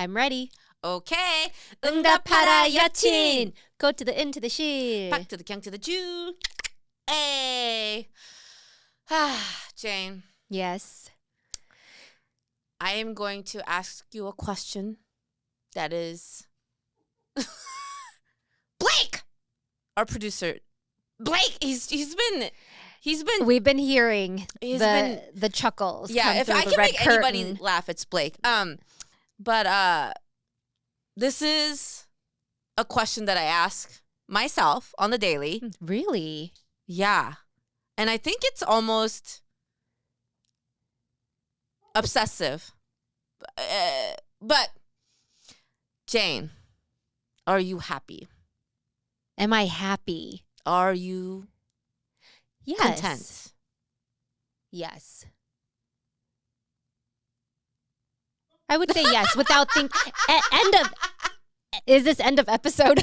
I'm ready. Okay. 응답하라 여친. Go to the in to the she. Back to the king to the Jew. Hey. Jane. Yes. I am going to ask you a question that is Blake, our producer. Blake, he's been We've been hearing the chuckles. Yeah, if I can make anybody laugh, it's Blake. But this is a question that I ask myself on the daily. Really? Yeah. And I think it's almost obsessive. But Jane, are you happy? Am I happy? Are you content? Yes. I would say yes without thinking. Is this end of episode?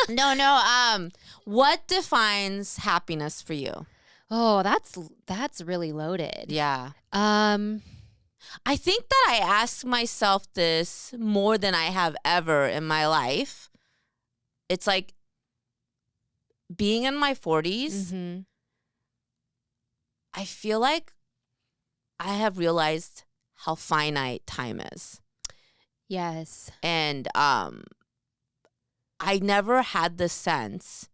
No. What defines happiness for you? Oh, that's really loaded. Yeah. I think that I ask myself this more than I have ever in my life. It's like being in my 40s, Mm-hmm. I feel like I have realized how finite time is. Yes. And I never had this sense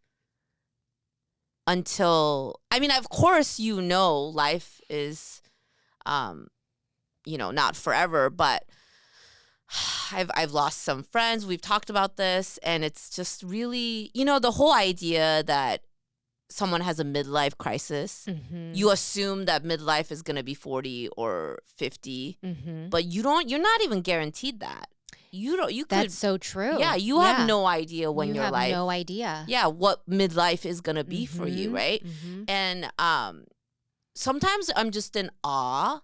until, I mean, of course, life is, not forever, but I've lost some friends. We've talked about this, and it's just really, the whole idea that someone has a midlife crisis. Mm-hmm. You assume that midlife is going to be 40 or 50, Mm-hmm. but you're not even guaranteed that. That's so true. Yeah, you have no idea when you your have life. no idea. Yeah, what midlife is going to be for you, right? Mm-hmm. And sometimes I'm just in awe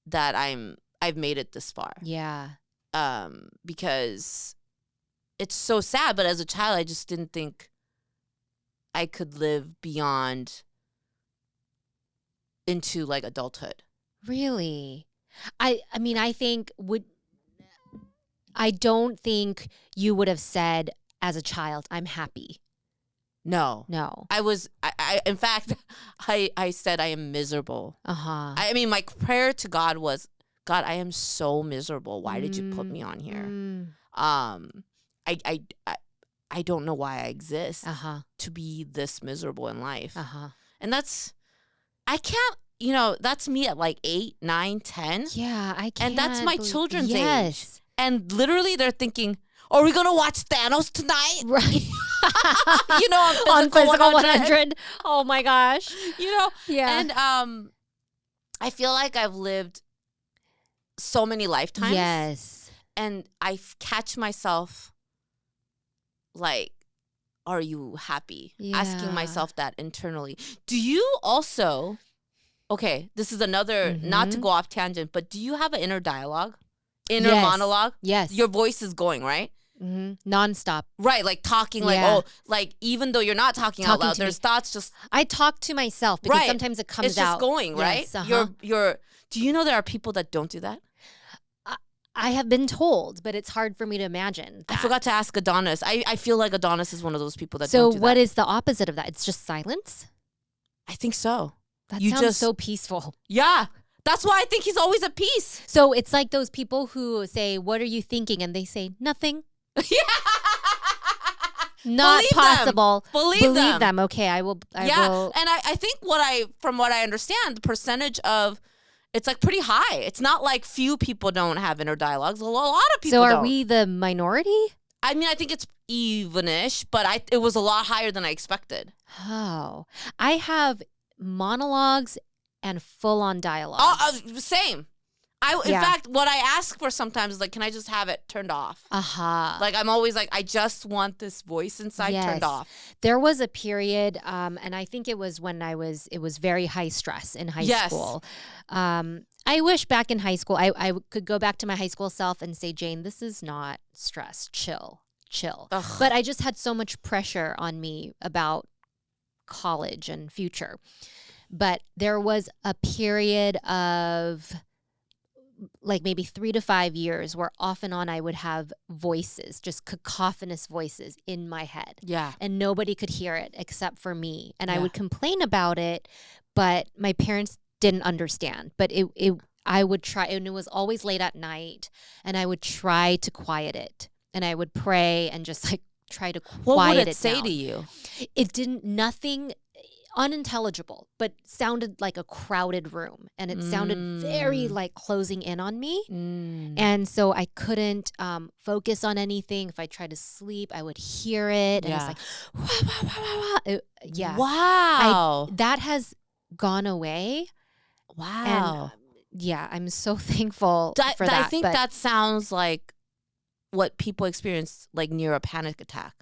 that I've made it this far. Yeah. Because it's so sad, but as a child I just didn't think I could live beyond into like adulthood. Really? I don't think you would have said as a child, I'm happy. No. I in fact, I said I am miserable. Uh-huh. I mean, my prayer to God was, God, I am so miserable. Why did you put me on here? I don't know why I exist to be this miserable in life. And that's me at like 8, 9, 10. Yeah, I can't. And that's my children's age. And literally they're thinking, are we going to watch Thanos tonight? Right. On Physical 100. Oh my gosh. Yeah. And I feel like I've lived so many lifetimes. Yes. And I catch myself like, are you happy? Yeah. Asking myself that internally. Do you also, okay, this is another, not to go off tangent, but do you have an inner dialogue? Inner monologue? Yes. Your voice is going, right? Mm-hmm. Nonstop. Right, like talking, like even though you're not talking out loud, there's thoughts just. I talk to myself because sometimes it comes out. It's just going, right? Yes, do you know there are people that don't do that? I have been told, but it's hard for me to imagine that. I forgot to ask Adonis. I feel like Adonis is one of those people that don't do that. So what is the opposite of that? It's just silence? I think so. That sounds so peaceful. Yeah. That's why I think he's always at peace. So it's like those people who say, what are you thinking? And they say, nothing. Yeah. Not Believe possible. Them. Believe them. Okay, I will. And I think from what I understand, the percentage of, it's like pretty high. It's not like few people don't have inner dialogues. A lot of people don't. So are we the minority? I mean, I think it's evenish, but it was a lot higher than I expected. Oh. I have monologues and full-on dialogue. Same. In fact, what I ask for sometimes is like, can I just have it turned off? Like I'm always like, I just want this voice inside turned off. There was a period, and I think it was when it was very high stress in high school. I wish back in high school, I could go back to my high school self and say, Jane, this is not stress. Chill. Ugh. But I just had so much pressure on me about college and future. But there was a period of like maybe 3 to 5 years where off and on I would have voices, just cacophonous voices in my head. Yeah. And nobody could hear it except for me. And I Yeah. would complain about it, but my parents didn't understand. But I would try, and it was always late at night, and I would try to quiet it. And I would pray and just like try to quiet it down. What would it say to you? It didn't, nothing unintelligible, but sounded like a crowded room, and it sounded very like closing in on me. And so I couldn't focus on anything. If I tried to sleep, I would hear it, and it's like, wah, wah, wah, wah, wah. Yeah. Wow. That has gone away. Wow. And yeah, I'm so thankful for that. I think that sounds like what people experience like near a panic attack.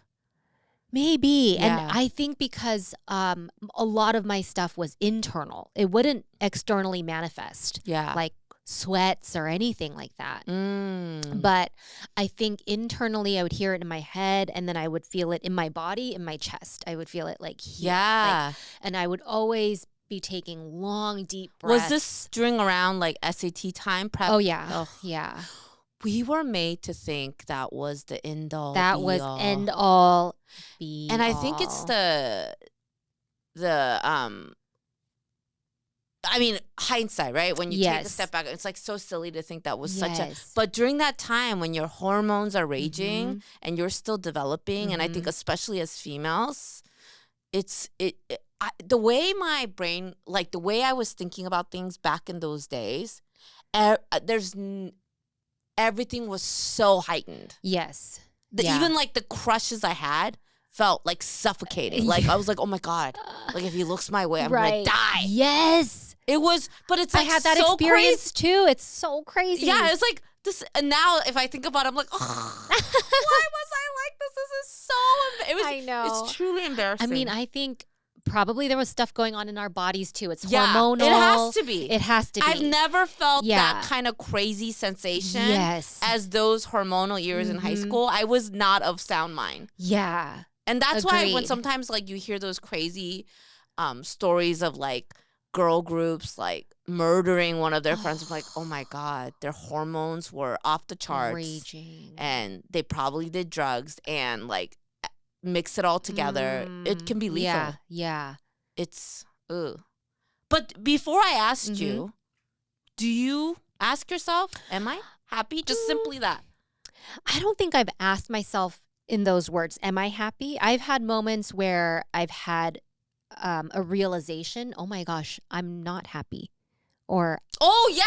Maybe. Yeah. And I think because a lot of my stuff was internal. It wouldn't externally manifest. Yeah. Like sweats or anything like that. But I think internally I would hear it in my head, and then I would feel it in my body, in my chest. I would feel it like here. Yeah. And I would always be taking long, deep breaths. Was this during around like SAT time prep? Oh, yeah. Oh. Yeah. We were made to think that was the end all. That was end all be And I think it's the I mean, hindsight, right? When you take a step back, it's like so silly to think that was such a. But during that time when your hormones are raging and you're still developing, and I think especially as females, the way my brain, like the way I was thinking about things back in those days, everything was so heightened. Yes. Even like the crushes I had felt like suffocating. Like I was like, oh my God, like if he looks my way, I'm gonna die. Yes. It was, but it's like I had that so experience too. It's so crazy. Yeah, it's like this. And now if I think about it, I'm like, oh, why was I like this? This is so. I know. It's truly embarrassing. I mean, I think probably there was stuff going on in our bodies too. It's hormonal. It has to be. It has to be. I've never felt that kind of crazy sensation as those hormonal years in high school. I was not of sound mind. Yeah. And that's why when sometimes like you hear those crazy stories of like girl groups like murdering one of their friends, I'm like, oh my God, their hormones were off the charts. Raging. And they probably did drugs and like mix it all together. It can be lethal. Yeah. It's But before I asked you, do you ask yourself, am I happy? Just simply that. I don't think I've asked myself in those words, am I happy? I've had moments where I've had a realization, oh my gosh, I'm not happy. Or yeah.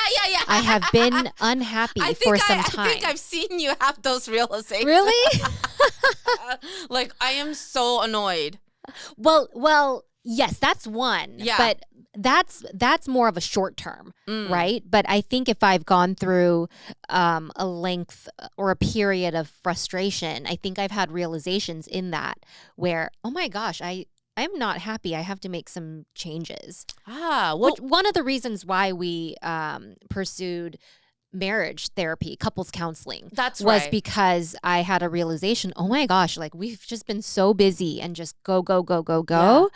I have been unhappy for some time. I think I've seen you have those realizations. Really? Like I am so annoyed. Well, yes, that's one. Yeah. But that's more of a short term, right? But I think if I've gone through a length or a period of frustration, I think I've had realizations in that where, oh my gosh, I'm not happy. I have to make some changes. One of the reasons why we pursued marriage therapy, couples counseling, was because I had a realization, oh my gosh, like we've just been so busy and just go. Yeah.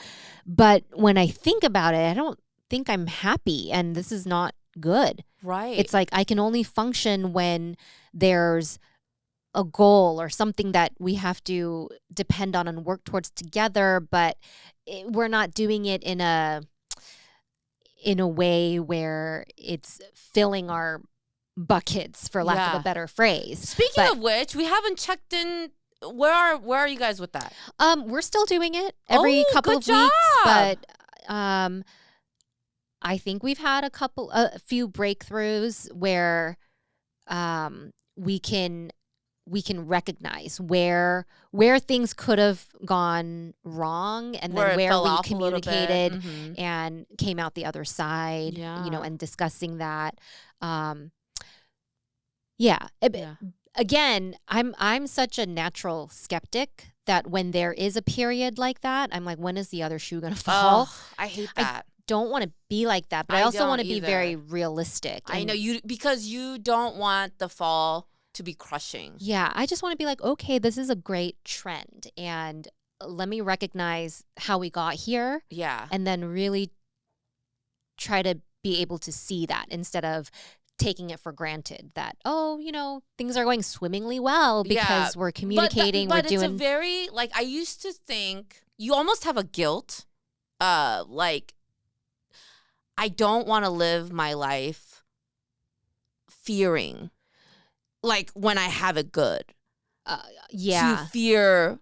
But when I think about it, I don't think I'm happy, and this is not good. Right. It's like I can only function when there's a goal or something that we have to depend on and work towards together, but we're not doing it in a way where it's filling our buckets, for lack of a better phrase. Speaking of which, we haven't checked in. Where are you guys with that? We're still doing it every couple of weeks, but I think we've had a few breakthroughs where we can recognize where things could have gone wrong, and then where we communicated and came out the other side, and discussing that. Again, I'm such a natural skeptic that when there is a period like that, I'm like, when is the other shoe going to fall? I hate that. I don't want to be like that, but I also want to be very realistic. I know because you don't want the fall to be crushing. Yeah, I just want to be like, okay, this is a great trend, and let me recognize how we got here. Yeah. And then really try to be able to see that instead of taking it for granted that, things are going swimmingly well because we're communicating, but we're doing. It's a very, like, I used to think you almost have a guilt. Like, I don't want to live my life fearing, like, when I have it good. To fear,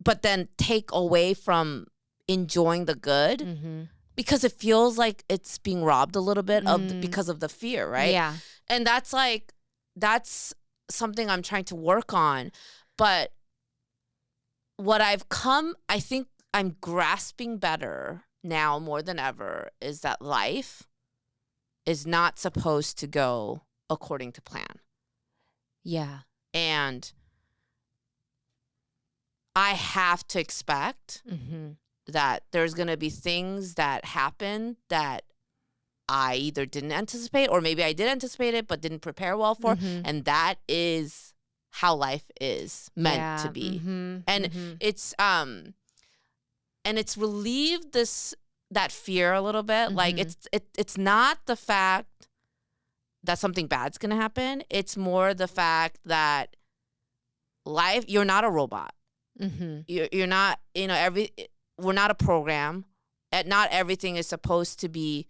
but then take away from enjoying the good. Mm-hmm. Because it feels like it's being robbed a little bit because of the fear, right? Yeah. And that's something I'm trying to work on. But what I think I'm grasping better now more than ever is that life is not supposed to go according to plan. Yeah. And I have to expect that there's going to be things that happen that I either didn't anticipate, or maybe I did anticipate it but didn't prepare well for. And that is how life is meant to be. And it's relieved that fear a little bit. Like, it's not the fact that something bad's going to happen. It's more the fact that life, you're not a robot. You're not, we're not a program. Not everything is supposed to be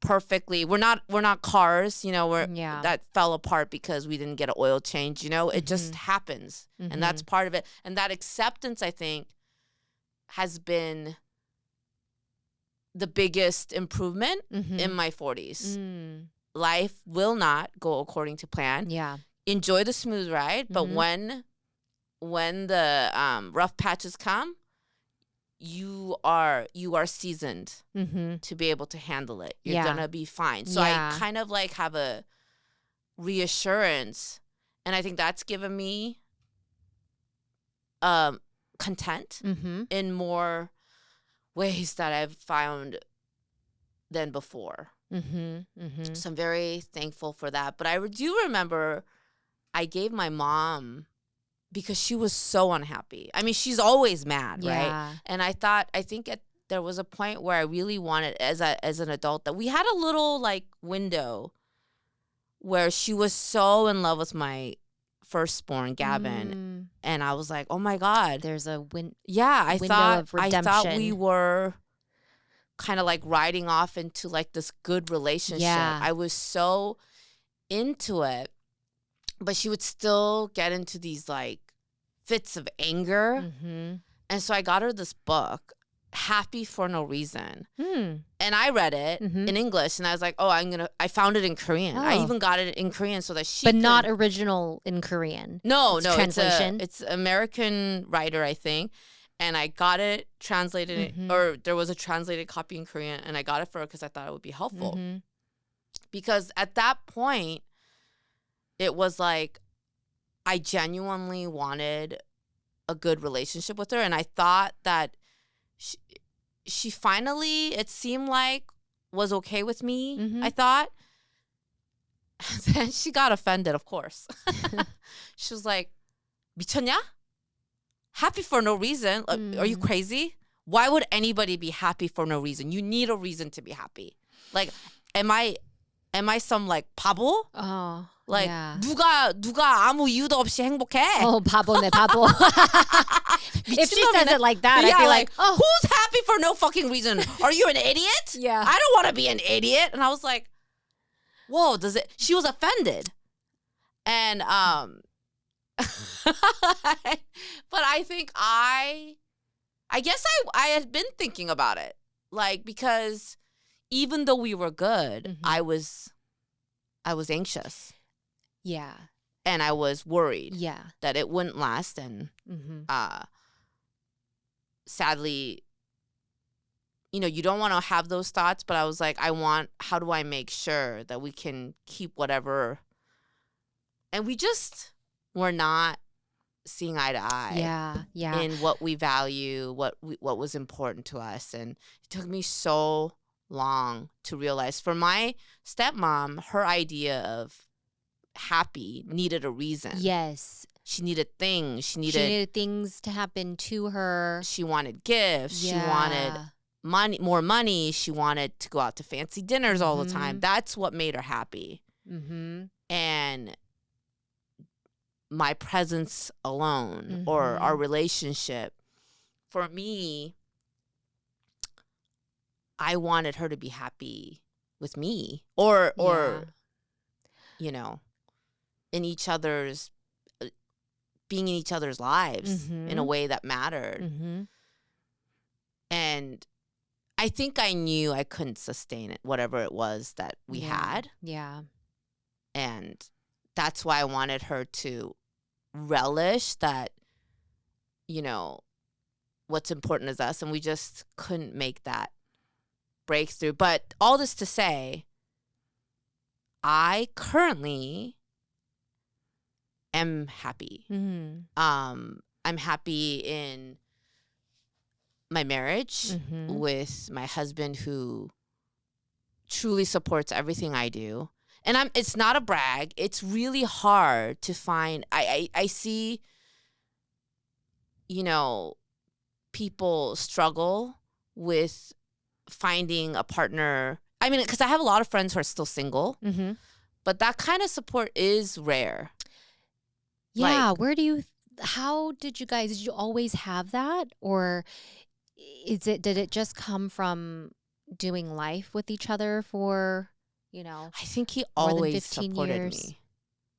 perfectly. We're not cars, that fell apart because we didn't get an oil change. It just happens, and that's part of it. And that acceptance, I think, has been the biggest improvement in my 40s. Life will not go according to plan. Yeah, enjoy the smooth ride, but when the rough patches come, you are seasoned to be able to handle it. You're gonna be fine. So I kind of like have a reassurance, and I think that's given me content in more ways that I've found than before. So I'm very thankful for that. But I do remember I gave my mom, because she was so unhappy. I mean, she's always mad, right? And I think there was a point where I really wanted, as an adult, that we had a little, like, window where she was so in love with my firstborn, Gavin. And I was like, oh my God. There's a window of redemption. I thought we were kind of like riding off into like this good relationship. I was so into it. But she would still get into these, like, fits of anger. And so I got her this book, Happy for No Reason. And I read it in English, and I was like, I found it in Korean. I even got it in Korean so that she But not original in Korean. No, translation. It's American writer, I think. And I got it translated, or there was a translated copy in Korean, and I got it for her because I thought it would be helpful. Because at that point, it was like I genuinely wanted a good relationship with her. And I thought that she finally, it seemed like, was okay with me, I thought. And then she got offended, of course. She was like, 미쳤냐? Happy for no reason? Are you crazy? Why would anybody be happy for no reason? You need a reason to be happy. Like, am I some, like, 바보? Like, 누가 아무 이유도 없이 행복해? 바보네, 바보. If she says it like that, I'd be like, who's happy for no fucking reason? Are you an idiot? I don't want to be an idiot. And I was like, whoa, she was offended. And, but I think I guess I had been thinking about it. Like, because even though we were good, I was anxious. Yeah. And I was worried that it wouldn't last. And sadly, you don't want to have those thoughts, but I was like, how do I make sure that we can keep whatever? And we just were not seeing eye to eye in what we value, what was important to us. And it took me so long to realize. For my stepmom, her idea of happy needed a reason. Yes. She needed things. She needed things to happen to her. She wanted gifts. She wanted more money. She wanted to go out to fancy dinners all the time. That's what made her happy. Mm-hmm. and my presence alone or our relationship, for me, I wanted her to be happy with me or you know, in each other's being in each other's lives in a way that mattered. And I think I knew I couldn't sustain it, whatever it was that we had. Yeah. And that's why I wanted her to relish that, you know, what's important is us. And we just couldn't make that breakthrough. But all this to say, I currently am happy. I'm happy in my marriage with my husband who truly supports everything I do. And it's not a brag. It's really hard to find. I see, you know, people struggle with finding a partner. I mean, because I have a lot of friends who are still single, but that kind of support is rare. Yeah. Like, how did you always have that? Or did it just come from doing life with each other for, you know, I think he more always than 15 supported years? me.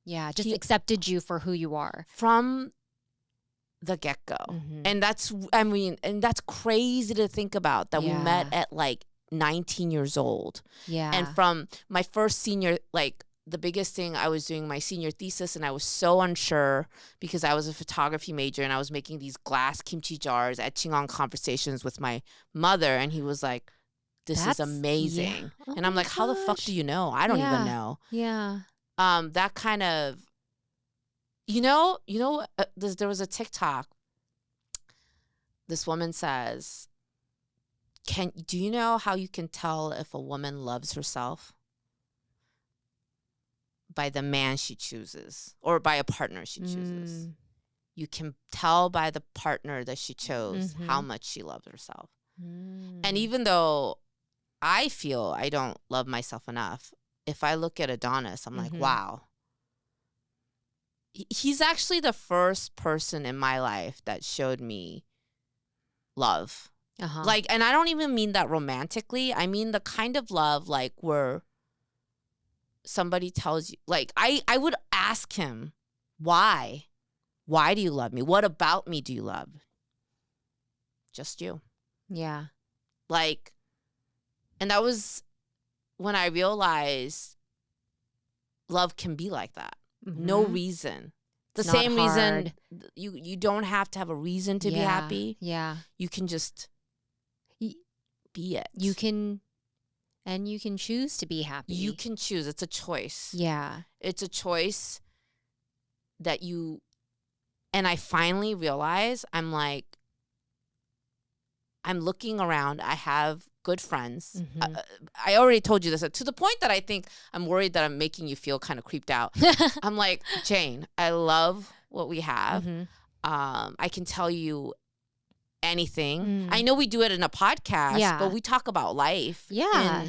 Yeah, just accepted you for who you are. From the get-go. And that's crazy to think about that we met at like 19 years old. Yeah. And from my first senior, like the biggest thing, I was doing my senior thesis and I was so unsure because I was a photography major and I was making these glass kimchi jars, etching on conversations with my mother. And he was like, this is amazing. Yeah. Oh and I'm like, how the fuck do you know? I don't even know. Yeah. That kind of, there was a TikTok. This woman says, do you know how you can tell if a woman loves herself? By the man she chooses or by a partner she chooses. You can tell by the partner that she chose how much she loves herself. And even though I feel I don't love myself enough, if I look at Adonis, I'm like, wow. He's actually the first person in my life that showed me love. Like, and I don't even mean that romantically. I mean the kind of love like where somebody tells you, like, I would ask him, why? Why do you love me? What about me do you love? Just you. Yeah. Like, and that was when I realized love can be like that. No reason. The same reason you don't have to have a reason to be happy. Yeah. You can just be it. You can choose to be happy. You can choose. It's a choice. Yeah. It's a choice that and I finally realized, I'm looking around. I have good friends. I already told you this, to the point that I think I'm worried that I'm making you feel kind of creeped out. I'm like, Jane, I love what we have. I can tell you anything. I know we do it in a podcast, but we talk about life. Yeah.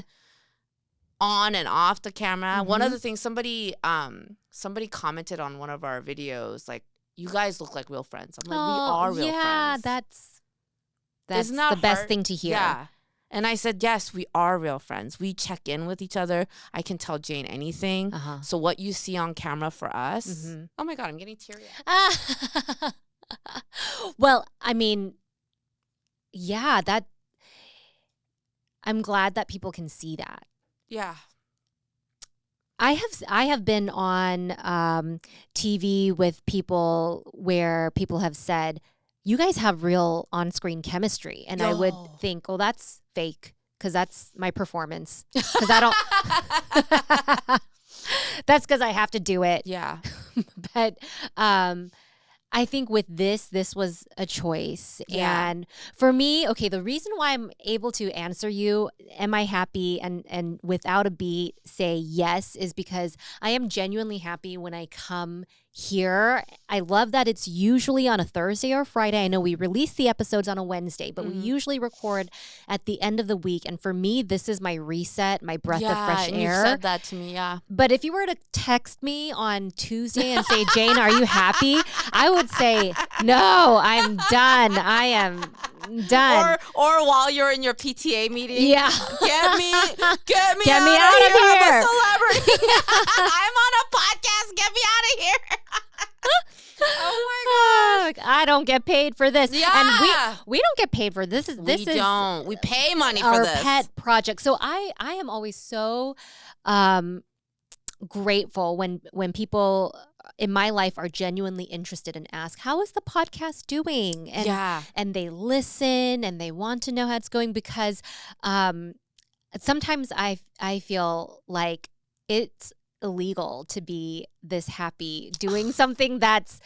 On and off the camera. One of the things, somebody commented on one of our videos, like, you guys look like real friends. I'm like, we are real friends. Yeah, that's the best thing to hear. Yeah. And I said, yes, we are real friends. We check in with each other. I can tell Jane anything. So what you see on camera for us, oh my God, I'm getting teary-eyed. Well, I mean, yeah, I'm glad that people can see that. Yeah. I have been on TV with people where people have said, you guys have real on-screen chemistry. And I would think, oh, that's fake because that's my performance. Because I don't. That's because I have to do it. Yeah. But I think with this was a choice. Yeah. And for me, okay, the reason why I'm able to answer you, am I happy, and without a beat say yes, is because I am genuinely happy when I come here. I love that it's usually on a Thursday or Friday. I know we release the episodes on a Wednesday, but we usually record at the end of the week. And for me, this is my reset, my breath of fresh and air. You've said that to me, yeah. But if you were to text me on Tuesday and say, Jane, are you happy? I would say, no, I'm done. I am done. Or while you're in your PTA meeting, yeah, get me out of here. I'm a celebrity. I'm on a podcast. Get me out of here. Oh my gosh. I don't get paid for this. Yeah. And we don't get paid for this. We don't. We pay money for our this. Pet project. So I am always so grateful when people in my life are genuinely interested and ask, how is the podcast doing? And they listen and they want to know how it's going, because sometimes I feel like it's illegal to be this happy doing something that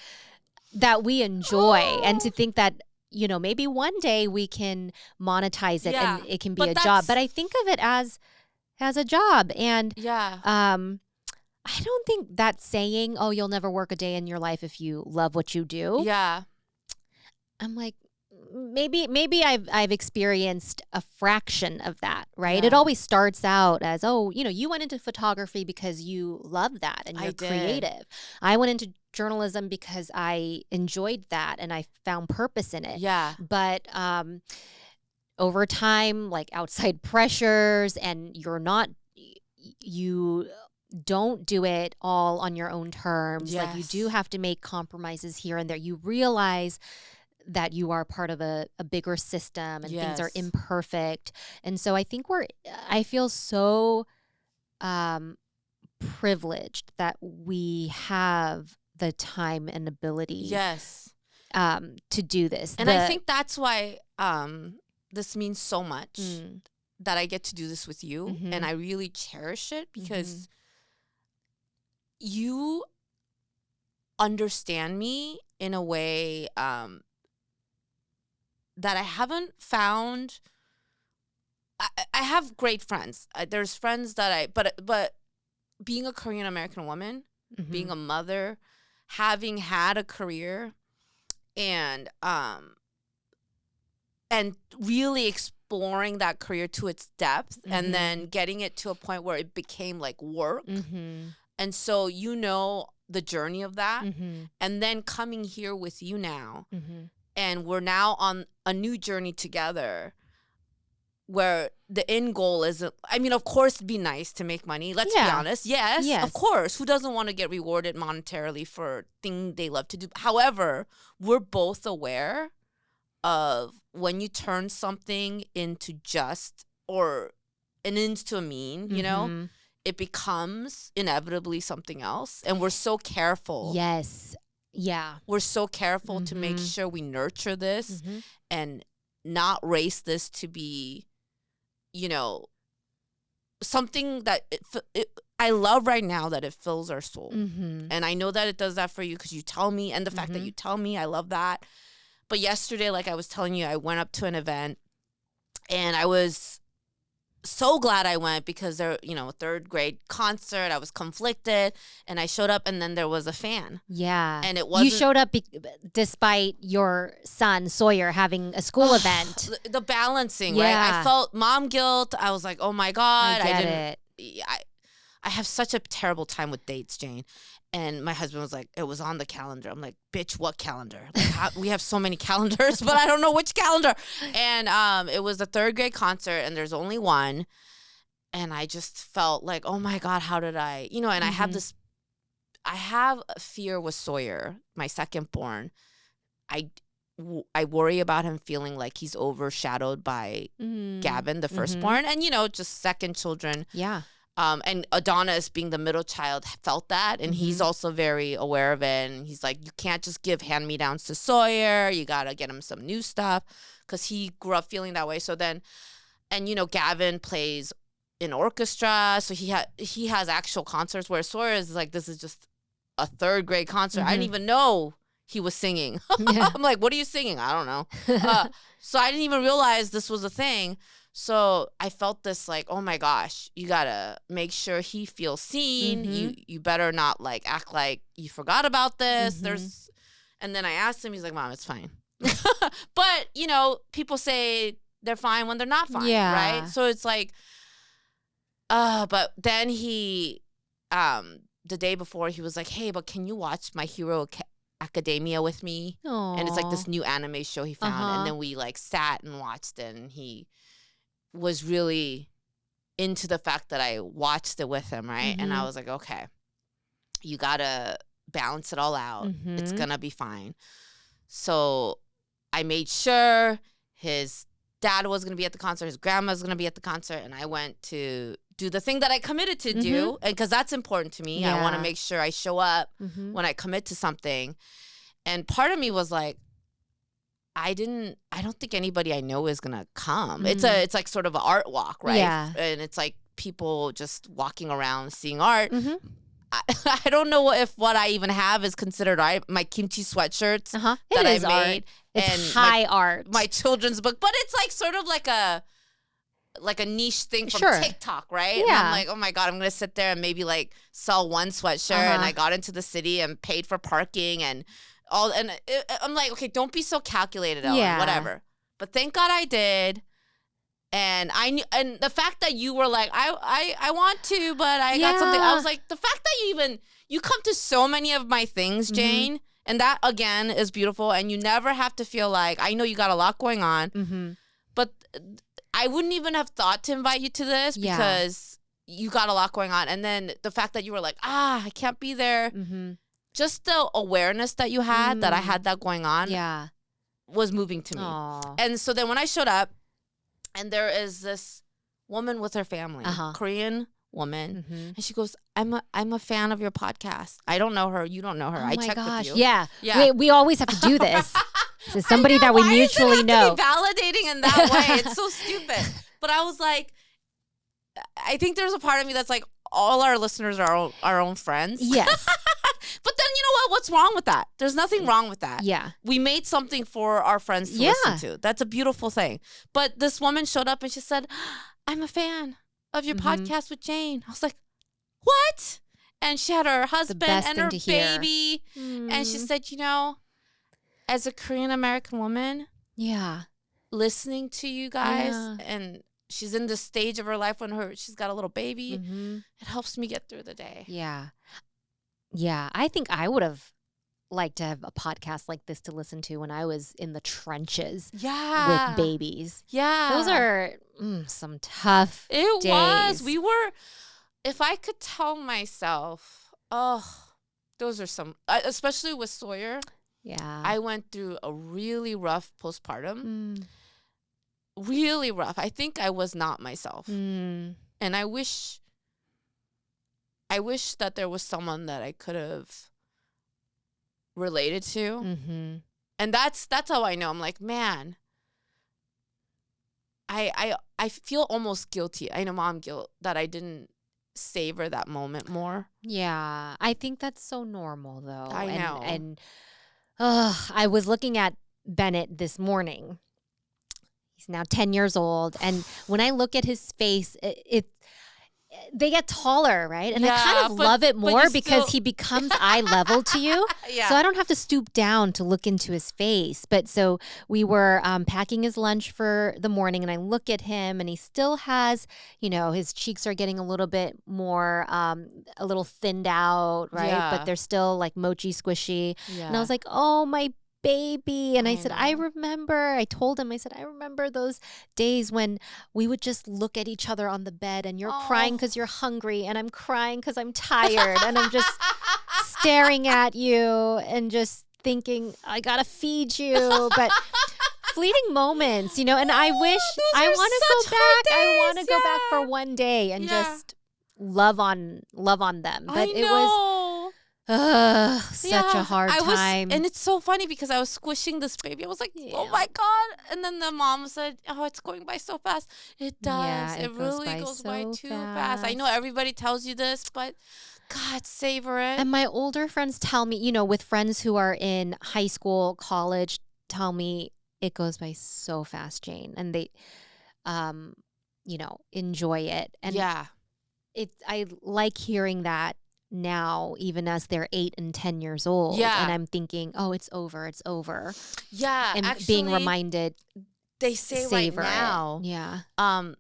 we enjoy, and to think that, you know, maybe one day we can monetize it and it can be a job. But I think of it as a job. And I don't think that saying, oh, you'll never work a day in your life if you love what you do. Yeah. I'm like, maybe I've experienced a fraction of that, right? Yeah. It always starts out as, oh, you know, you went into photography because you love that and you're creative. I went into journalism because I enjoyed that and I found purpose in it. Yeah. But over time, like outside pressures, and you don't do it all on your own terms. Yes. Like, you do have to make compromises here and there. You realize that you are part of a bigger system, and things are imperfect. And so I think I feel so privileged that we have the time and ability to do this. And I think that's why this means so much that I get to do this with you. And I really cherish it, because you understand me in a way that I haven't found. I have great friends. There's friends that but being a Korean American woman, being a mother, having had a career, and really exploring that career to its depth, and then getting it to a point where it became like work. And so, you know, the journey of that, and then coming here with you now. And we're now on a new journey together, where the end goal is, I mean, of course, it'd be nice to make money. Let's be honest. Yes, of course. Who doesn't want to get rewarded monetarily for thing they love to do? However, we're both aware of when you turn something into into a mean, you know, it becomes inevitably something else. And we're so careful. Yes. Yeah. We're so careful to make sure we nurture this and not raise this to be, you know, something that I love right now, that it fills our soul. And I know that it does that for you, because you tell me, and the fact that you tell me, I love that. But yesterday, like I was telling you, I went up to an event, and I was so glad I went, because there, you know, third grade concert. I was conflicted, and I showed up, and then there was a fan. Yeah. And it wasn't. You showed up despite your son, Sawyer, having a school event. The balancing, right? I felt mom guilt. I was like, oh my God. I have such a terrible time with dates, Jane. And my husband was like, it was on the calendar. I'm like, bitch, what calendar? Like, we have so many calendars, but I don't know which calendar. And it was a third grade concert, and there's only one. And I just felt like, oh my God, how did I, you know, and I have a fear with Sawyer, my second born. I worry about him feeling like he's overshadowed by Gavin, the firstborn, and, you know, just second children. Yeah. And Adonis, being the middle child, felt that. And he's also very aware of it. And he's like, you can't just give hand-me-downs to Sawyer. You got to get him some new stuff, because he grew up feeling that way. So then, and, you know, Gavin plays in orchestra. So he has actual concerts, where Sawyer is like, this is just a third grade concert. I didn't even know he was singing. I'm like, what are you singing? I don't know. So I didn't even realize this was a thing. So I felt this like, oh my gosh, you gotta make sure he feels seen. You better not like act like you forgot about this. And then I asked him, he's like, Mom, it's fine. But, you know, people say they're fine when they're not fine, right? So it's like, but then he, the day before, he was like, hey, but can you watch My Hero Academia with me? Aww. And it's like this new anime show he found. And then we like sat and watched it, and he was really into the fact that I watched it with him, right? And I was like, okay, you gotta balance it all out. It's gonna be fine. So I made sure his dad was gonna be at the concert, his grandma was gonna be at the concert, and I went to do the thing that I committed to do, and because that's important to me. I want to make sure I show up when I commit to something. And part of me was like, I don't think anybody I know is gonna come. It's like sort of an art walk, right? Yeah. And it's like people just walking around seeing art. I don't know if what I even have is considered art. My kimchi sweatshirts that I made. Art. It's high art. My children's book, but it's like sort of like a niche thing from TikTok, right? Yeah. And I'm like, oh my God, I'm gonna sit there and maybe like sell one sweatshirt. And I got into the city and paid for parking and all. And I'm like, okay, don't be so calculated, Ellen, whatever. But thank God I did. And I knew, and the fact that you were like, I want to, but I got something. I was like, the fact that you come to so many of my things, Jane, and that again is beautiful. And you never have to feel like, I know you got a lot going on, but I wouldn't even have thought to invite you to this because you got a lot going on. And then the fact that you were like, I can't be there. Just the awareness that you had that I had that going on was moving to me. Aww. And so then when I showed up, and there is this woman with her family, Korean woman, and she goes, I'm a fan of your podcast. I don't know her. You don't know her. I checked with you. Yeah. We always have to do this. To somebody that we mutually know. To be validating in that way. It's so stupid. But I was like, I think there's a part of me that's like, all our listeners are our own friends. Yes. But then you know what? What's wrong with that? There's nothing wrong with that. Yeah. We made something for our friends to listen to. That's a beautiful thing. But this woman showed up and she said, I'm a fan of your podcast with Jane. I was like, what? And she had her husband and her baby. And she said, you know, as a Korean American woman, listening to you guys, and she's in the stage of her life when she's got a little baby, it helps me get through the day. Yeah, I think I would have liked to have a podcast like this to listen to when I was in the trenches with babies. Those are some tough days. It was. We were, if I could tell myself, those are some, especially with Sawyer. I went through a really rough postpartum. Really rough. I think I was not myself. And I wish that there was someone that I could have related to. And that's how I know. I'm like, man, I feel almost guilty. I know mom guilt that I didn't savor that moment more. Yeah. I think that's so normal though. I know. And I was looking at Bennett this morning. He's now 10 years old. And when I look at his face, they get taller, right? And I kind of love it more because he becomes eye level to you. So I don't have to stoop down to look into his face. But so we were packing his lunch for the morning, and I look at him, and he still has, you know, his cheeks are getting a little bit more, a little thinned out, right? But they're still like mochi squishy. And I was like, oh, my baby. And I said, I told him, I said, I remember those days when we would just look at each other on the bed, and you're crying because you're hungry, and I'm crying because I'm tired, and I'm just staring at you and just thinking, I gotta feed you. But fleeting moments, you know, and I wish I want to go back. I want to go back for one day and just love on them. But it was such a hard time. And it's so funny because I was squishing this baby. I was like, oh my God. And then the mom said, oh, it's going by so fast. It does. Yeah, it really goes by too fast. I know everybody tells you this, but God, savor it. And my older friends tell me, you know, with friends who are in high school, college, tell me it goes by so fast, Jane. And they, enjoy it. And I like hearing that now, even as they're 8 and 10 years old. Yeah. And I'm thinking, oh, it's over. Yeah. And actually, being reminded, they say right now. Yeah. What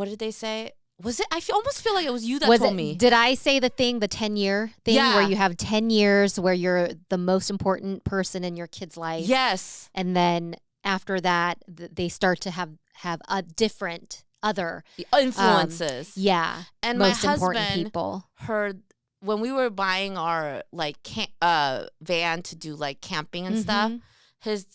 did they say? Was it? Almost feel like it was you that told me. Did I say the 10-year thing where you have 10 years where you're the most important person in your kid's life? Yes. And then after that, they start to have a different other influences. And most my important people. Heard when we were buying our van to do like camping and stuff.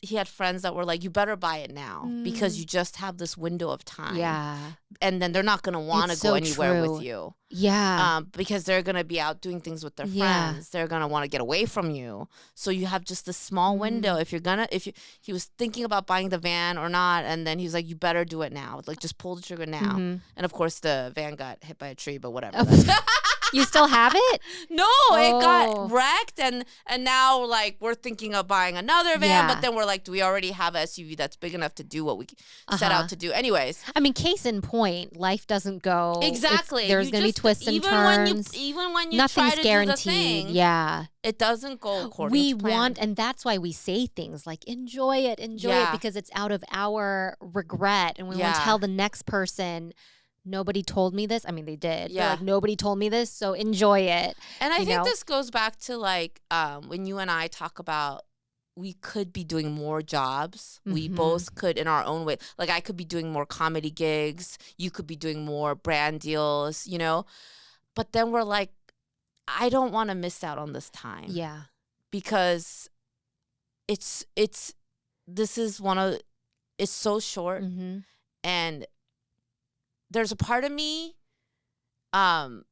He had friends that were like, you better buy it now because you just have this window of time. Yeah. And then they're not going to want to go anywhere with you. Yeah. Because they're going to be out doing things with their friends. They're going to want to get away from you. So you have just this small window. He was thinking about buying the van or not. And then he was like, you better do it now. Like, just pull the trigger now. And of course, the van got hit by a tree, but whatever. You still have it? No, it got wrecked, and now like we're thinking of buying another van, but then we're like, do we already have an SUV that's big enough to do what we set out to do? Anyways, I mean, case in point, life doesn't go exactly. There's going to be twists and turns. Even when you nothing's try to guaranteed. Do the thing, it doesn't go according to plan. And that's why we say things like enjoy it, because it's out of our regret, and we want to tell the next person. Nobody told me this. I mean, they did. Yeah. Like, nobody told me this, so enjoy it. And I think this goes back to like when you and I talk about we could be doing more jobs. We both could in our own way. Like I could be doing more comedy gigs. You could be doing more brand deals, But then we're like, I don't want to miss out on this time. Yeah. Because it's so short. And there's a part of me, as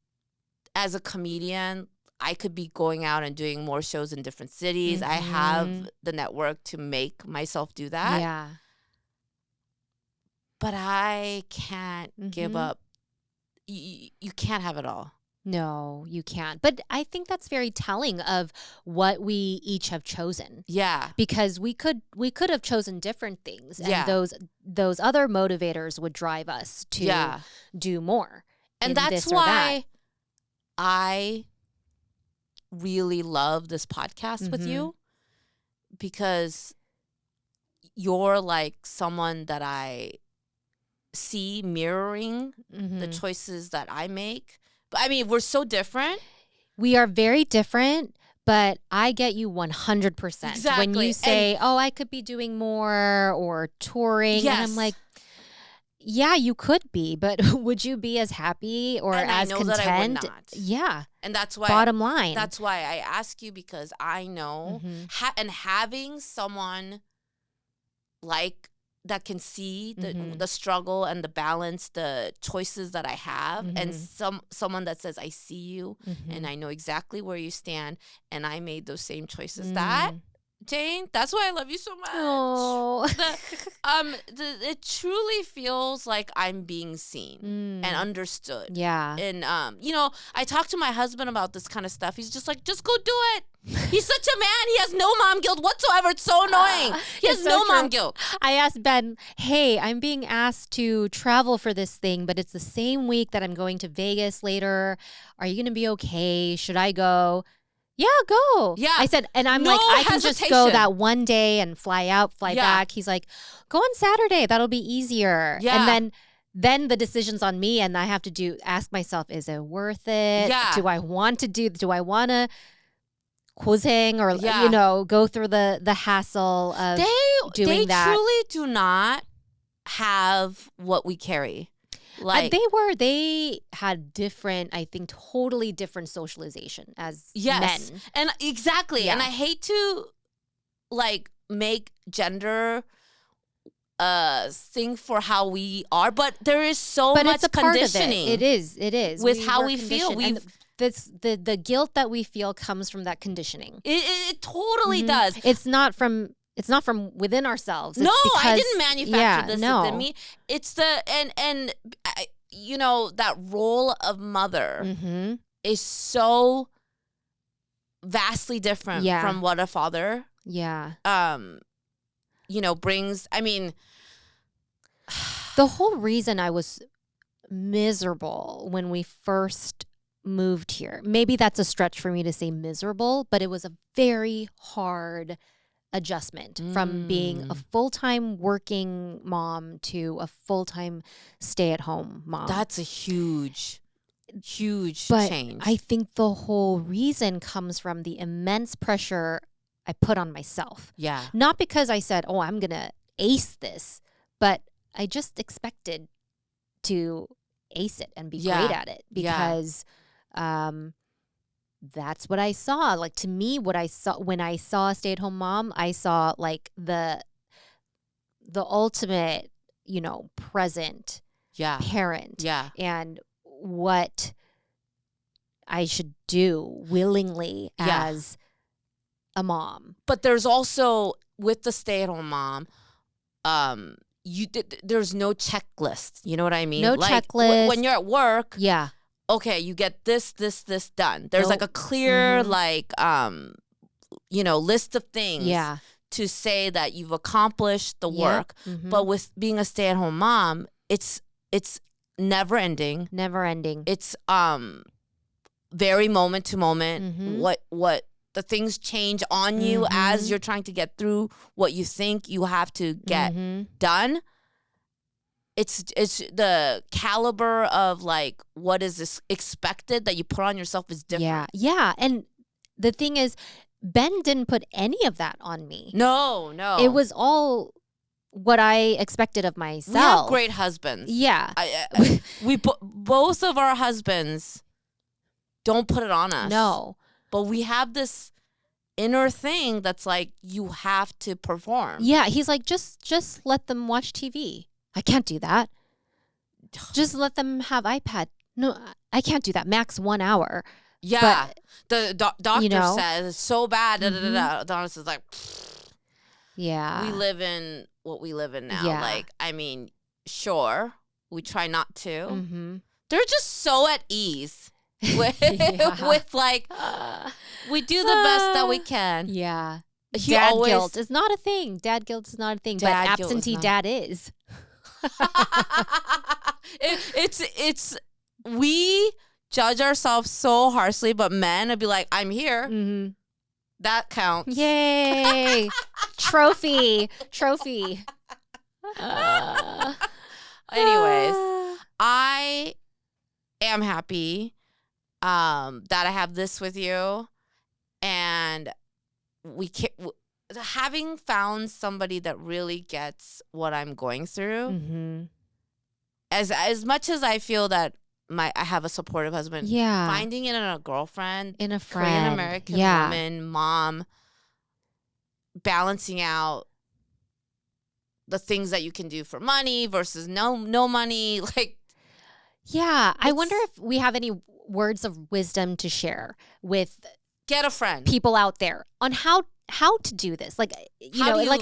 a comedian, I could be going out and doing more shows in different cities. I have the network to make myself do that. Yeah. But I can't give up. You can't have it all. No, you can't. But I think that's very telling of what we each have chosen. Yeah. Because we could have chosen different things. And those other motivators would drive us to do more. And that's why I really love this podcast with you. Because you're like someone that I see mirroring the choices that I make. But I mean, we're so different. We are very different, but I get you 100%. Exactly. When you say, I could be doing more or touring. Yes. And I'm like, yeah, you could be, but would you be as happy or as content? That I would not. Yeah. And that's why. Bottom line. That's why I ask you, because I know. And having someone like that can see the struggle and the balance, the choices that I have, and someone that says, I see you and I know exactly where you stand, and I made those same choices. That, Jane, that's why I love you so much. Oh. It truly feels like I'm being seen and understood. Yeah. And I talk to my husband about this kind of stuff. He's just like, just go do it. He's such a man. He has no mom guilt whatsoever. It's so annoying. He has no mom guilt. I asked Ben, hey, I'm being asked to travel for this thing, but it's the same week that I'm going to Vegas later. Are you going to be okay? Should I go? Yeah, go. Yeah. I said, and I'm like, I can just go that one day and fly out, fly back. He's like, go on Saturday. That'll be easier. Yeah. And then the decision's on me, and I have to ask myself, is it worth it? Yeah. Do I want to quizzing or go through the hassle of doing that? They truly do not have what we carry. Like they had different, I think, totally different socialization as men. And exactly. Yeah. And I hate to like make gender thing for how we are, but there is so much it's a conditioning. Part of it. It is with how we feel. The guilt that we feel comes from that conditioning. It totally does. It's not from within ourselves. It's I didn't manufacture this within me. It's and that role of mother is so vastly different from what a father brings. I mean, The whole reason I was miserable when we first moved here, maybe that's a stretch for me to say miserable, but it was a very hard adjustment from being a full-time working mom to a full-time stay-at-home mom. That's a huge but change. I think the whole reason comes from the immense pressure I put on myself. Yeah. Not because I said, oh, I'm going to ace this, but I just expected to ace it and be great at it because that's what I saw. Like, to me, what I saw when I saw a stay-at-home mom, I saw like the ultimate, present parent. Yeah. And what I should do willingly as a mom. But there's also, with the stay-at-home mom, there's no checklist. You know what I mean? No checklist. When you're at work, yeah. Okay, you get this done. There's like a clear list of things to say that you've accomplished the work. Mm-hmm. But with being a stay-at-home mom, it's never ending. Never ending. It's very moment to moment. Mm-hmm. What the things change on you as you're trying to get through what you think you have to get done. It's the caliber of like what is this expected that you put on yourself is different. Yeah. And the thing is, Ben didn't put any of that on me. No. It was all what I expected of myself. We have great husbands. Yeah. Both of our husbands don't put it on us. No. But we have this inner thing that's like, you have to perform. Yeah. He's like, just let them watch TV. I can't do that. Just let them have iPad. No, I can't do that. Max 1 hour. Yeah. But, the doctor says it's so bad. Adonis is like, yeah. We live in what we live in now. Yeah. Like, I mean, sure, we try not to. Mm-hmm. They're just so at ease with like, we do the best that we can. Yeah. Dad guilt is not a thing. Dad guilt is not a thing. But absentee dad is. We judge ourselves so harshly, but men would be like, I'm here. Mm-hmm. That counts. Yay. Trophy. Anyways, I am happy that I have this with you, and having found somebody that really gets what I'm going through. Mm-hmm. As much as I feel that I have a supportive husband, finding it in a girlfriend, in a friend, Korean American woman, mom, balancing out the things that you can do for money versus no money, like. Yeah, I wonder if we have any words of wisdom to share with get a friend people out there on how to do this. Like,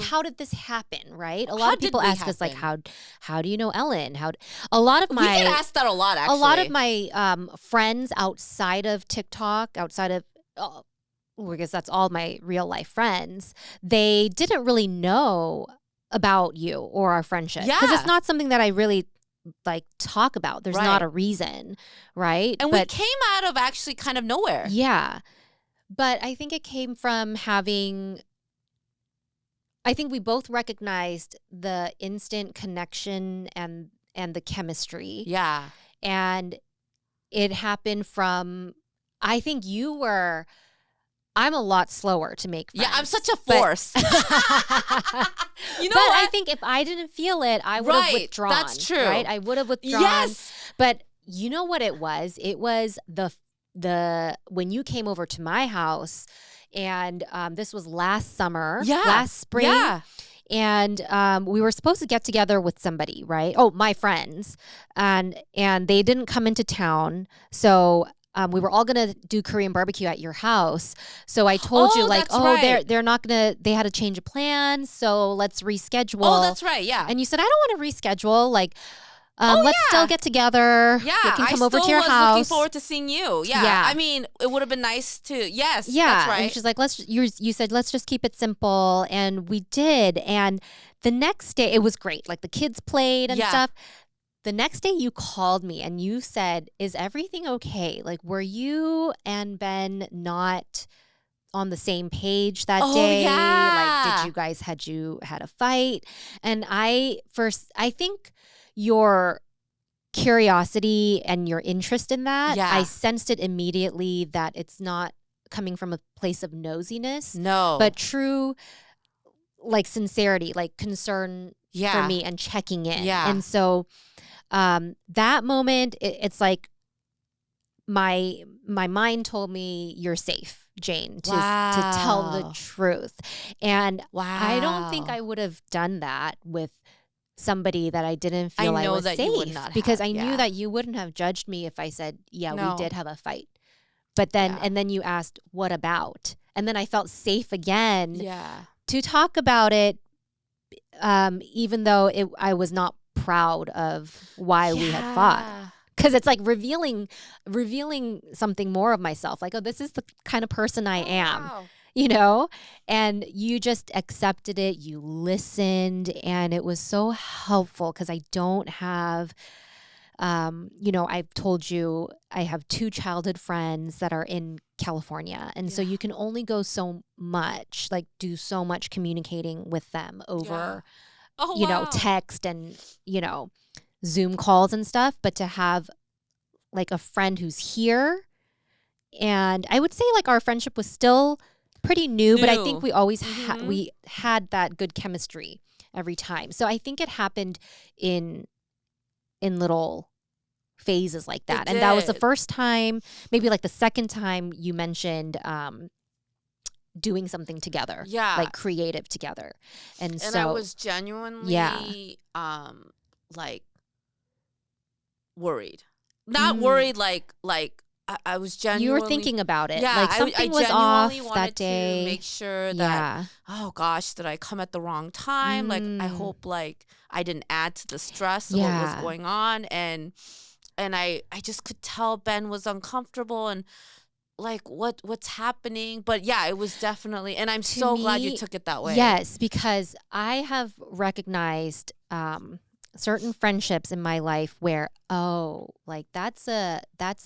how did this happen, right? A lot of people ask us, like, how do you know Ellen? We get asked that a lot, actually. A lot of my friends outside of TikTok, I guess that's all my real life friends, they didn't really know about you or our friendship. Because it's not something that I really like talk about. There's not a reason, right? We came out of actually kind of nowhere. Yeah. But I think it came from I think we both recognized the instant connection and the chemistry. Yeah. And it happened from, I think I'm a lot slower to make friends. Yeah, I'm such a force. But I think if I didn't feel it, I would have withdrawn. That's true. Right? I would have withdrawn. Yes. But you know what it was? It was the when you came over to my house, and this was last summer, last spring, and we were supposed to get together with somebody, right? Oh, my friends, and they didn't come into town, so we were all gonna do Korean barbecue at your house. So I told you, like, they're not gonna. They had a change of plans, so let's reschedule. Oh, that's right, yeah. And you said, I don't want to reschedule, like. Let's still get together. Yeah, we can come over to I your still was house. looking forward to seeing you. Yeah. I mean, it would have been nice to. Yes. Yeah. That's right. And she's like, you said, let's just keep it simple. And we did. And the next day, it was great. Like the kids played and stuff. The next day you called me and you said, is everything okay? Like, were you and Ben not on the same page that day? Yeah. Like, did you guys had a fight? And I think your curiosity and your interest in that, I sensed it immediately that it's not coming from a place of nosiness. No. But true, like, sincerity, like concern for me and checking in. Yeah. And so that moment, it's like my mind told me you're safe, Jane, to tell the truth. And I don't think I would have done that with somebody that I didn't feel I was safe. You would not because have, I knew that you wouldn't have judged me if I said, we did have a fight. But then, and then you asked, what about? And then I felt safe again to talk about it, even though I was not proud of why we had fought. Because it's like revealing something more of myself. Like, oh, this is the kind of person I am, And you just accepted it. You listened. And it was so helpful because I don't have, I've told you I have 2 childhood friends that are in California. And so you can only go so much, like do so much communicating with them over, text and, Zoom calls and stuff, but to have like a friend who's here. And I would say like our friendship was still pretty new. But I think we always we had that good chemistry every time. So I think it happened in little phases like that. And that was the first time, maybe like the second time you mentioned doing something together. Yeah. Like creative together. And so I was genuinely like worried. Not worried like I was genuinely. You were thinking about it. Yeah, like something was off that day. To make sure that oh gosh, did I come at the wrong time? Like I hope like I didn't add to the stress of what was going on, and I just could tell Ben was uncomfortable and like what's happening. But yeah, it was definitely, and I'm so glad you took it that way. Yes, because I have recognized certain friendships in my life where like that's a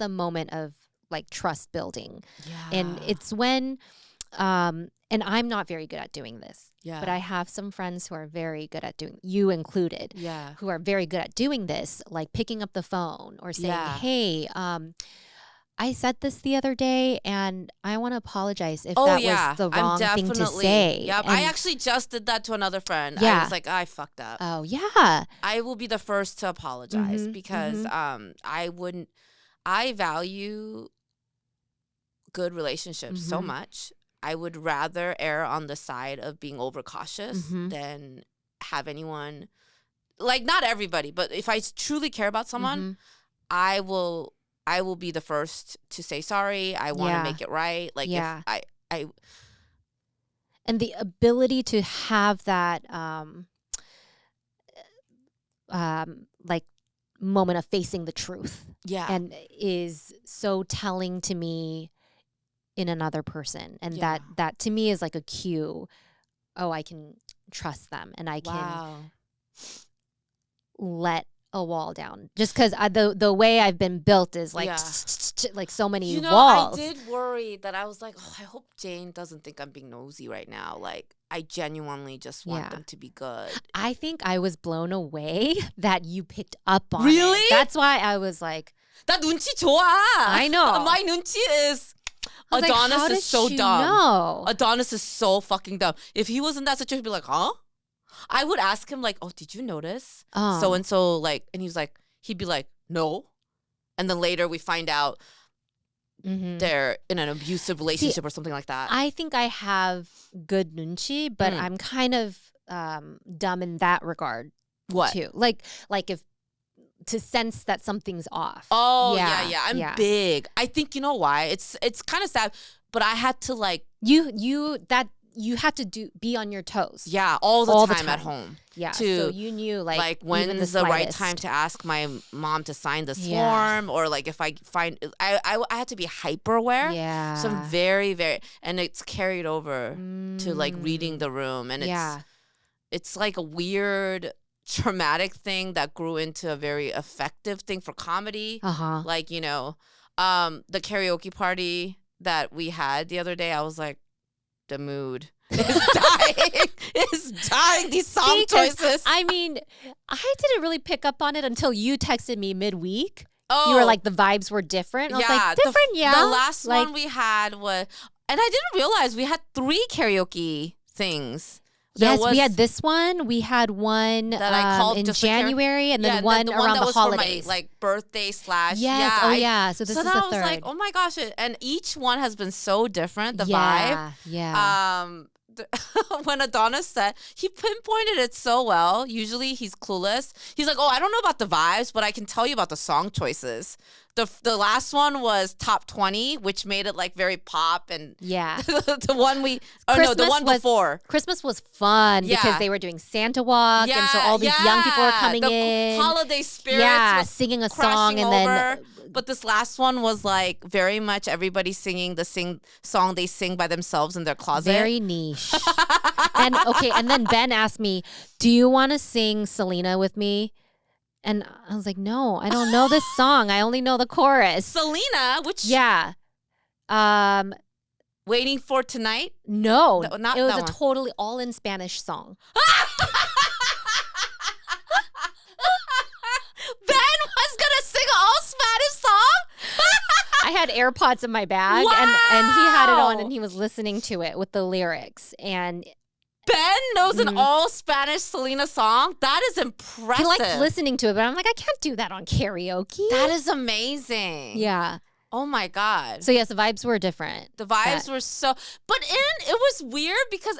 moment of like trust building. And it's when and I'm not very good at doing this, but I have some friends who are very good at doing, you included, who are very good at doing this, like picking up the phone or saying, hey, I said this the other day and I want to apologize if that was the wrong thing to say. Yeah, I actually just did that to another friend. I was like, I fucked up. Oh, yeah. I will be the first to apologize because I value good relationships so much. I would rather err on the side of being overcautious than have anyone, like not everybody, but if I truly care about someone, I will be the first to say sorry. I want to make it right. Like if I and the ability to have that like moment of facing the truth. And is so telling to me in another person. And that to me is like a cue. Oh, I can trust them and I can let a wall down, just because the way I've been built is like like so many walls. I did worry that I was like, oh, I hope Jane doesn't think I'm being nosy right now. Like I genuinely just want them to be good. I think I was blown away that you picked up on really? it. That's why I was like, 나 눈치 좋아. I know. My 눈치 is Adonis like, is so dumb. Know? Adonis is so fucking dumb. If he was in that situation, he'd be like, huh? I would ask him like, oh, did you notice so and so, like, and he'd be like, no, and then later we find out they're in an abusive relationship or something like that. I think I have good nunchi, but I'm kind of dumb in that regard. What? Too. Like if to sense that something's off. Oh yeah. I'm big. I think you know why. It's kind of sad, but I had to like you that. you had to be on your toes. Yeah, all the time at home. Yeah, so you knew like when's the right time to ask my mom to sign this form, or like if I find I had to be hyper aware. Yeah, so I'm very, very, and it's carried over to like reading the room, and it's like a weird traumatic thing that grew into a very effective thing for comedy. Like, you know, the karaoke party that we had the other day, I was like, the mood is dying. It's dying. These song choices. I mean, I didn't really pick up on it until you texted me midweek. Oh, you were like, the vibes were different. I was like, different, The last one we had was, and I didn't realize we had 3 karaoke things. We had this one. We had one that I called in January, and then one around the holidays, for my, like birthday / Yes. Yeah. So this is the third. I was like, oh my gosh! And each one has been so different. The vibe. Yeah. When Adonis said, he pinpointed it so well. Usually he's clueless. He's like, oh, I don't know about the vibes, but I can tell you about the song choices. The last one was top 20, which made it like very pop, and the one the one before. Christmas was fun because they were doing Santa Walk, and so all these young people were coming in. Holiday spirits, singing a song, and then. But this last one was like very much everybody singing the song they sing by themselves in their closet. Very niche. And then Ben asked me, "Do you want to sing Selena with me?" And I was like, "No, I don't know this song. I only know the chorus." Selena, which Waiting for Tonight? No, not it was that a one. totally all in Spanish song. Ben was gonna sing an all Spanish song? I had AirPods in my bag, and he had it on, and he was listening to it with the lyrics. And Ben knows an all Spanish Selena song? That is impressive. He likes listening to it, but I'm like, I can't do that on karaoke. That is amazing. Yeah. Oh my God. So yes, the vibes were different. The vibes were so, but it was weird because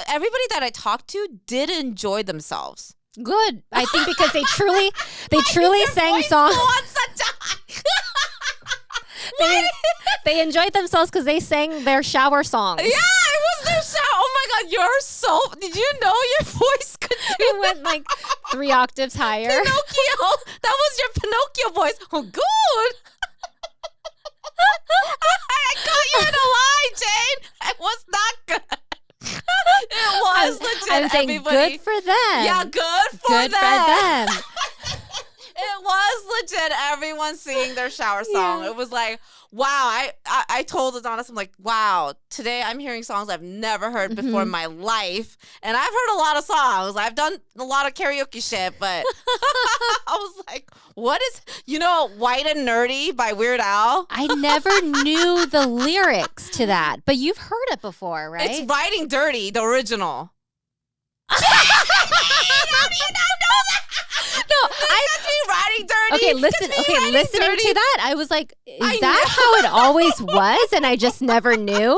everybody that I talked to did enjoy themselves. Good. I think because they truly sang songs. They enjoyed themselves because they sang their shower songs. Yeah, it was their shower. Oh my God, did you know your voice could do It went like 3 octaves higher. Pinocchio. That was your Pinocchio voice. Oh, good. I caught you in a lie, Jane. It was not good. It was legit. I'm saying everybody. Good for them. Yeah, good for them. It was legit everyone singing their shower song. It was like, wow. I told Adonis, I'm like, wow, today I'm hearing songs I've never heard before in my life. And I've heard a lot of songs. I've done a lot of karaoke shit, but I was like, what is, White and Nerdy by Weird Al? I never knew the lyrics to that, but you've heard it before, right? It's Riding Dirty, the original. Riding Dirty. Okay, listening to that, I was like, is that how it always was? And I just never knew.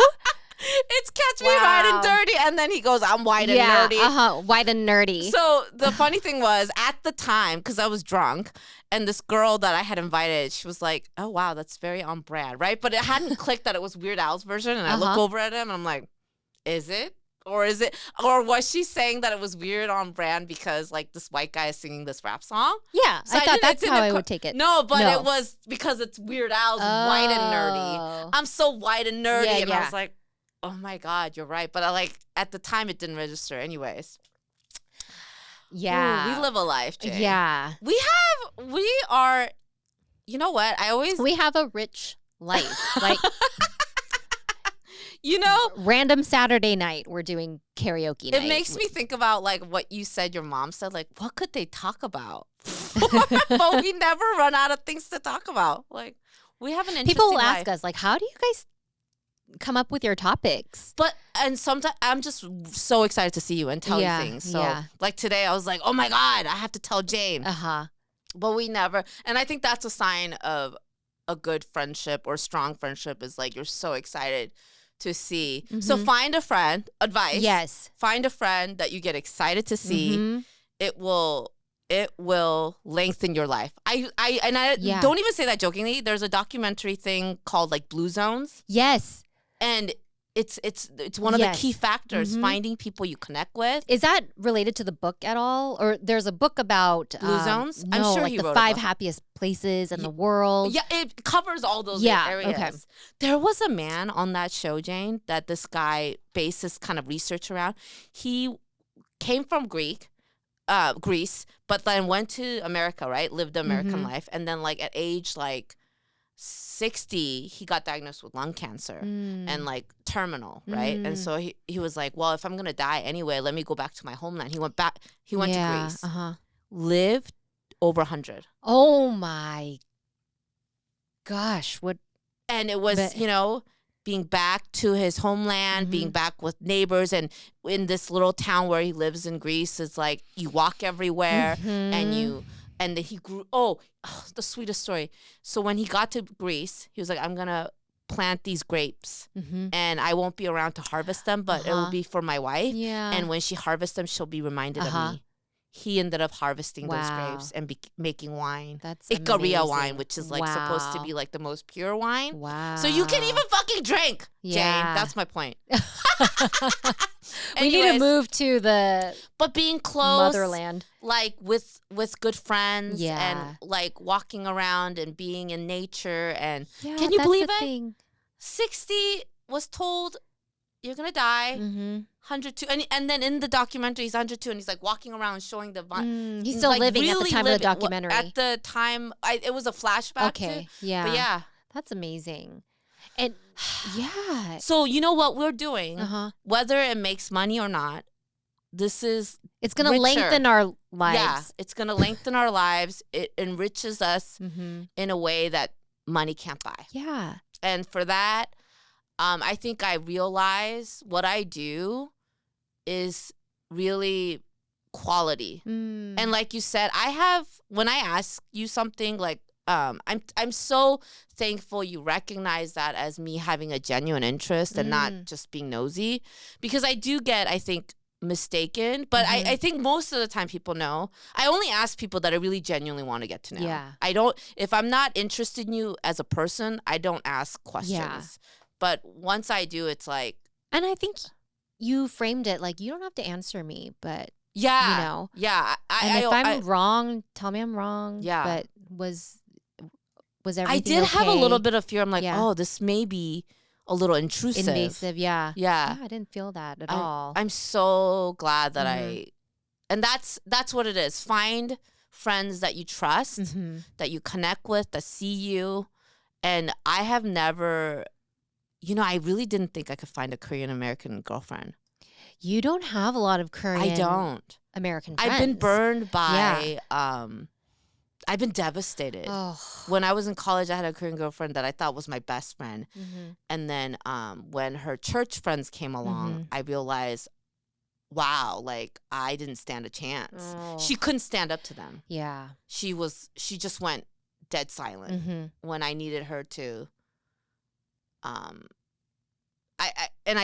It's Catch Me Riding Dirty. And then he goes, I'm white and nerdy. White and nerdy. So the funny thing was, at the time, because I was drunk, and this girl that I had invited, she was like, oh, wow, that's very on brand, right? But it hadn't clicked that it was Weird Al's version. And I look over at him, and I'm like, is it? Or was she saying that it was weird on brand because like this white guy is singing this rap song? Yeah, so I thought that's how I would take it. No, but it was because it's Weird Al's white and nerdy. I'm so white and nerdy, and I was like, oh my God, you're right. But at the time, it didn't register, anyways. Yeah, ooh, we live a life, Jay. Yeah, we are. You know what? we have a rich life, like. Random Saturday night, we're doing karaoke night. It makes me think about like what you said your mom said, like what could they talk about? But we never run out of things to talk about. Like we have an interesting People will life. ask us, like, how do you guys come up with your topics? And sometimes I'm just so excited to see you and tell you things. So like today I was like, oh my God, I have to tell Jane. But we never, and I think that's a sign of a good friendship or strong friendship is like you're so excited to see. So find a friend, advice. Yes. Find a friend that you get excited to see. It will lengthen your life. I don't even say that jokingly. There's a documentary thing called like Blue Zones. Yes. And it's one of the key factors, Mm-hmm. finding people you connect with. Is that related to the book at all? Or there's a book about Blue zones? No, I'm sure like he the wrote 5 happiest places in the world. Yeah, it covers all those areas. Okay. There was a man on that show, Jane, that this guy based this kind of research around. He came from Greece, but then went to America, right? Lived the American life. And then like at age like 60, he got diagnosed with lung cancer and like terminal, right? And so he was like, well, if I'm going to die anyway, let me go back to my homeland. He went to Greece, lived over 100. Oh my gosh. And it was, being back to his homeland, being back with neighbors. And in this little town where he lives in Greece, it's like you walk everywhere and he grew, the sweetest story. So when he got to Greece, he was like, I'm going to plant these grapes and I won't be around to harvest them, but it will be for my wife. Yeah. And when she harvests them, she'll be reminded of me. He ended up harvesting those grapes and making wine. That's Ikaria amazing. wine, which is like supposed to be like the most pure wine. Wow. So you can even fucking drink, Jane. That's my point. We need to move to the being close, motherland, like with good friends and like walking around and being in nature. And can you believe it? Thing. 60 was told you're gonna die. 102, and then in the documentary he's 102, and he's like walking around showing the vine. He's still like, living really at the time of the documentary. At the time, it was a flashback. Okay, too. yeah, but yeah, that's amazing. And yeah, so you know what we're doing, whether it makes money or not, it's gonna lengthen our lives. Yeah, it's gonna lengthen our lives. It enriches us in a way that money can't buy. Yeah, and for that. I think I realize what I do is really quality. And like you said, when I ask you something like, I'm so thankful you recognize that as me having a genuine interest and not just being nosy, because I do get, I think, mistaken. But I think most of the time people know. I only ask people that I really genuinely want to get to know. Yeah. If I'm not interested in you as a person, I don't ask questions. Yeah. But once I do, it's like... And I think you framed it like, you don't have to answer me, but, yeah, you know. Yeah. And if I'm wrong, tell me I'm wrong. Yeah. But was everything I did okay? have a little bit of fear. I'm like, this may be a little intrusive. Invasive, yeah. Yeah. I didn't feel that at all. I'm so glad that and that's what it is. Find friends that you trust, that you connect with, that see you. And I have never... I really didn't think I could find a Korean American girlfriend. You don't have a lot of Korean American friends. I've been burned by, I've been devastated. Oh. When I was in college, I had a Korean girlfriend that I thought was my best friend. And then when her church friends came along, I realized, wow, like I didn't stand a chance. Oh. She couldn't stand up to them. Yeah. She just went dead silent when I needed her to.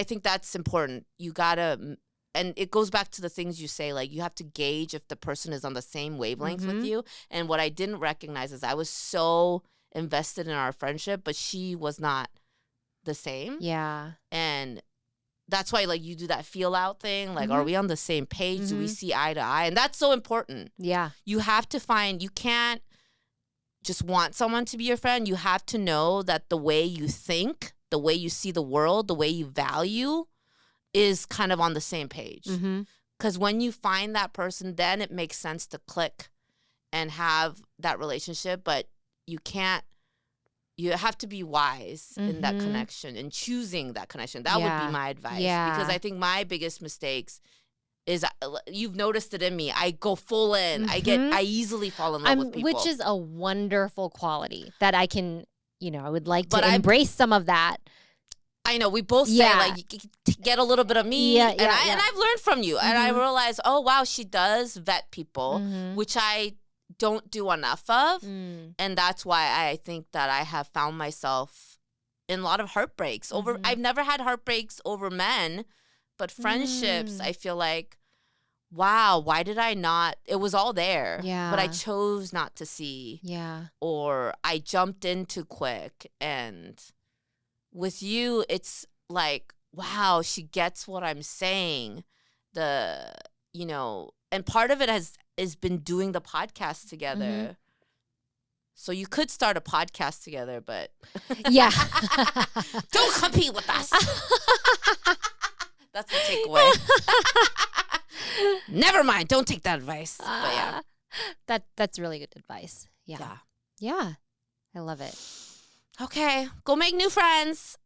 I think that's important. You gotta, and it goes back to the things you say, like you have to gauge if the person is on the same wavelength with you. And what I didn't recognize is I was so invested in our friendship, but she was not the same. Yeah. And that's why, like, you do that feel out thing. Like, are we on the same page? Do we see eye to eye? And that's so important. Yeah. You have to you can't just want someone to be your friend. You have to know that the way you think, the way you see the world, the way you value is kind of on the same page. Because when you find that person, then it makes sense to click and have that relationship. But you have to be wise in that connection and choosing that connection. That would be my advice. Yeah. Because I think my biggest mistakes is, you've noticed it in me. I go full in. I easily fall in love with people. Which is a wonderful quality that I can, I would like to embrace some of that. I know we both say like, you get a little bit of me, and I've learned from you, and I realize, oh wow, she does vet people, which I don't do enough of, and that's why I think that I have found myself in a lot of heartbreaks over. I've never had heartbreaks over men, but friendships, I feel like, wow, why did I not? It was all there, but I chose not to see, or I jumped in too quick. And with you, it's like wow, she gets what I'm saying. And part of it has been doing the podcast together. Mm-hmm. So you could start a podcast together, but Yeah. don't compete with us. That's the takeaway. Never mind. Don't take that advice. But yeah. That's really good advice. Yeah. I love it. Okay. Go make new friends.